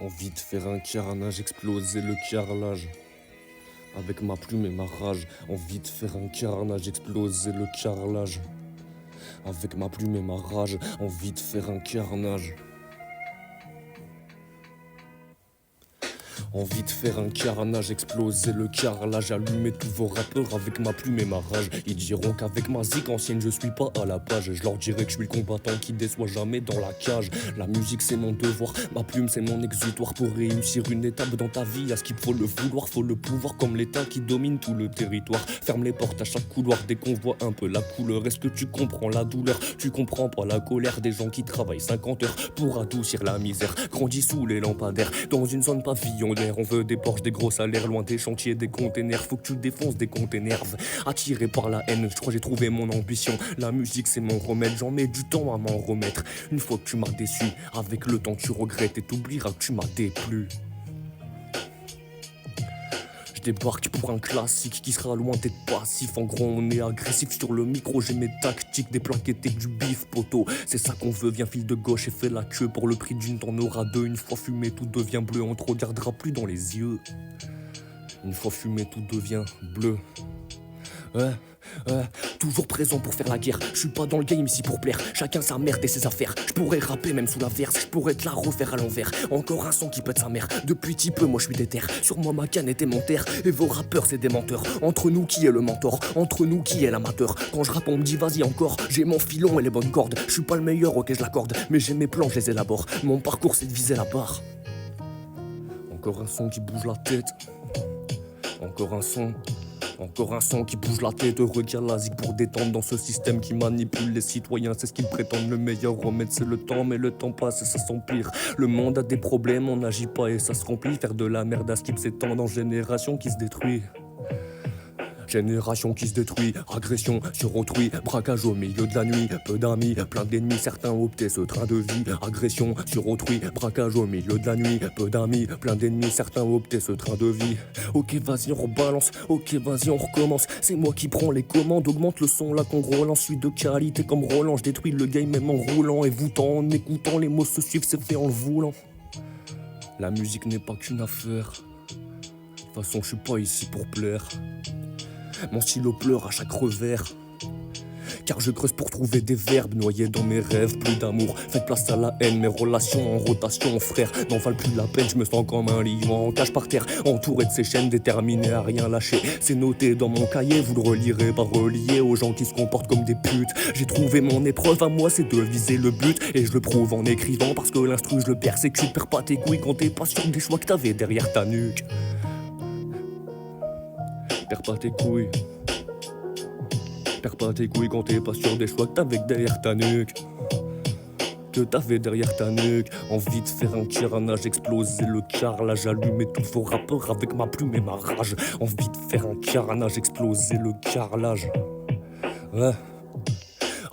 Envie de faire un carnage, exploser le carrelage. Avec ma plume et ma rage, envie de faire un carnage, exploser le carrelage. Avec ma plume et ma rage, envie de faire un carnage. Envie de faire un carnage, exploser le carrelage, allumer tous vos rappeurs avec ma plume et ma rage. Ils diront qu'avec ma zik ancienne je suis pas à la page. Je leur dirai que je suis le combattant qui déçoit jamais dans la cage. La musique c'est mon devoir, ma plume c'est mon exutoire. Pour réussir une étape dans ta vie, à ce qu'il faut le vouloir, faut le pouvoir comme l'état qui domine tout le territoire. Ferme les portes à chaque couloir dès qu'on voit un peu la couleur. Est-ce que tu comprends la douleur? Tu comprends pas la colère des gens qui travaillent 50 heures pour adoucir la misère. Grandis sous les lampadaires, dans une zone pavillonnaire. On veut des Porsche, des gros salaires, loin des chantiers, des containers. Faut que tu défonces des containers. Attiré par la haine, je crois j'ai trouvé mon ambition. La musique c'est mon remède, j'en mets du temps à m'en remettre. Une fois que tu m'as déçu, avec le temps tu regrettes et t'oublieras que tu m'as déplu. Je débarque pour un classique qui sera loin d'être passif. En gros on est agressif sur le micro, j'ai mes tactiques, des plaquettes et du bif poteau. C'est ça qu'on veut, viens file de gauche et fais la queue. Pour le prix d'une t'en auras deux. Une fois fumé tout devient bleu, on te regardera plus dans les yeux. Une fois fumé tout devient bleu. Toujours présent pour faire la guerre. Je suis pas dans le game ici pour plaire. Chacun sa merde et ses affaires. Je pourrais rapper même sous la verse. Je pourrais te la refaire à l'envers. Encore un son qui pète sa mère. Depuis petit peu moi je suis déter. Sur moi ma canne était mon terre. Et vos rappeurs c'est des menteurs. Entre nous qui est le mentor? Entre nous qui est l'amateur? Quand je rappe on me dit vas-y encore. J'ai mon filon et les bonnes cordes. Je suis pas le meilleur, ok je l'accorde. Mais j'ai mes plans, je les élabore. Mon parcours c'est de viser la barre. Encore un son qui bouge la tête. Encore un son. Encore un son qui bouge la tête, regarde la zik pour détendre dans ce système qui manipule les citoyens. C'est ce qu'ils prétendent, le meilleur remède c'est le temps, mais le temps passe et ça s'empire. Le monde a des problèmes, on n'agit pas et ça se remplit. Faire de la merde à ce qui s'étend dans génération qui se détruit. Génération qui se détruit, agression sur autrui, braquage au milieu de la nuit, peu d'amis, plein d'ennemis, certains optaient ce train de vie. Agression sur autrui, braquage au milieu de la nuit, peu d'amis, plein d'ennemis, certains optaient ce train de vie. Ok vas-y on rebalance, ok vas-y on recommence. C'est moi qui prends les commandes, augmente le son là qu'on relance. Suis de qualité comme Roland, je détruis le game même en roulant. Et vous en écoutant, les mots se suivent, c'est fait en le voulant. La musique n'est pas qu'une affaire. De toute façon je suis pas ici pour plaire. Mon stylo pleure à chaque revers. Car je creuse pour trouver des verbes noyés dans mes rêves. Plus d'amour, faites place à la haine. Mes relations en rotation, frère, n'en valent plus la peine. Je me sens comme un lion en cage par terre, entouré de ces chaînes, déterminé à rien lâcher. C'est noté dans mon cahier, vous le relirez pas relié aux gens qui se comportent comme des putes. J'ai trouvé mon épreuve à moi, c'est de viser le but. Et je le prouve en écrivant parce que l'instru je le persécute. Perds pas tes couilles quand t'es pas sûr des choix que t'avais derrière ta nuque. Perds pas tes couilles. Perds pas tes couilles quand t'es pas sûr des choix que t'avais derrière ta nuque. Que t'avais derrière ta nuque. Envie de faire un carnage, exploser le carrelage, allumer tous vos rappeurs avec ma plume et ma rage. Envie de faire un carnage, exploser le carrelage.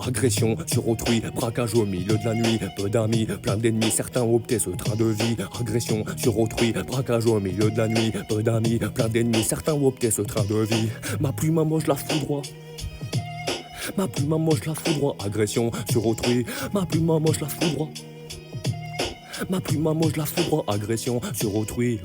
Agression sur autrui, braquage au milieu de la nuit, peu d'amis, plein d'ennemis, certains optaient ce train de vie. Agression sur autrui, braquage au milieu de la nuit, peu d'amis, plein d'ennemis, certains optaient ce train de vie. Ma plume à moi je la foudroie. Ma plume à moi je la foudroie. Agression sur autrui, ma plume à moi je la foudroie. Ma plume à moi je la foudroie. Agression sur autrui.